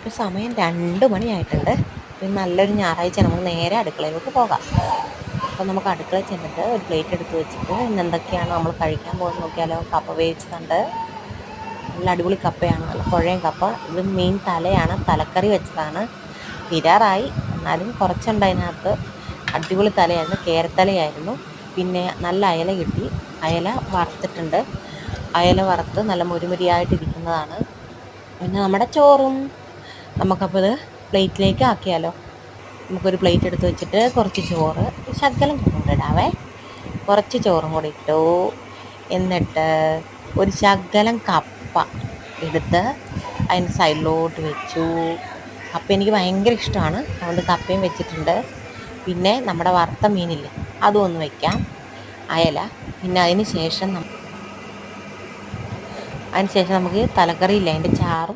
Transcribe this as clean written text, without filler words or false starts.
ഇപ്പോൾ സമയം 2 മണിയായിട്ടുണ്ട്. ഇപ്പം നല്ലൊരു ഞായറാഴ്ച, നമുക്ക് നേരെ അടുക്കളയിലോട്ട് പോകാം. അപ്പം നമുക്ക് അടുക്കളയിൽ ചെന്നിട്ട് ഒരു പ്ലേറ്റ് എടുത്ത് വെച്ചിട്ട് ഇന്ന് എന്തൊക്കെയാണ് നമ്മൾ കഴിക്കാൻ പോകുന്നത് നോക്കിയാലോ. കപ്പ വേവിച്ചതുണ്ട്, നല്ല അടിപൊളി കപ്പയാണ്, നല്ല കുഴയും കപ്പ. ഇത് മീൻ തലയാണ്, തലക്കറി വെച്ചതാണ്. തീരാറായി, എന്നാലും കുറച്ചുണ്ട് അതിനകത്ത്. അടിപൊളി തലയായിരുന്നു, കേരത്തലയായിരുന്നു. പിന്നെ നല്ല അയല കിട്ടി, അയല വറുത്തിട്ടുണ്ട്. അയല വറുത്ത് നല്ല മുരിമുരിയായിട്ടിരിക്കുന്നതാണ്. പിന്നെ നമ്മുടെ ചോറും. നമുക്കപ്പോൾ ഇത് പ്ലേറ്റിലേക്ക് ആക്കിയാലോ. നമുക്കൊരു പ്ലേറ്റ് എടുത്ത് വെച്ചിട്ട് കുറച്ച് ചോറ്, ശകലം ചോറും കൂടെ ഇടാവേ. കുറച്ച് ചോറും കൂടി ഇട്ടു. എന്നിട്ട് ഒരു ശകലം കപ്പ എടുത്ത് അതിൻ്റെ സൈഡിലോട്ട് വെച്ചു. കപ്പ എനിക്ക് ഭയങ്കര ഇഷ്ടമാണ്, അതുകൊണ്ട് കപ്പയും വെച്ചിട്ടുണ്ട്. പിന്നെ നമ്മുടെ വറുത്ത മീനില്ലേ, അതും ഒന്ന് വയ്ക്കാം, അയല. പിന്നെ അതിന് ശേഷം നമുക്ക് തലക്കറിയില്ല, അതിൻ്റെ ചാറും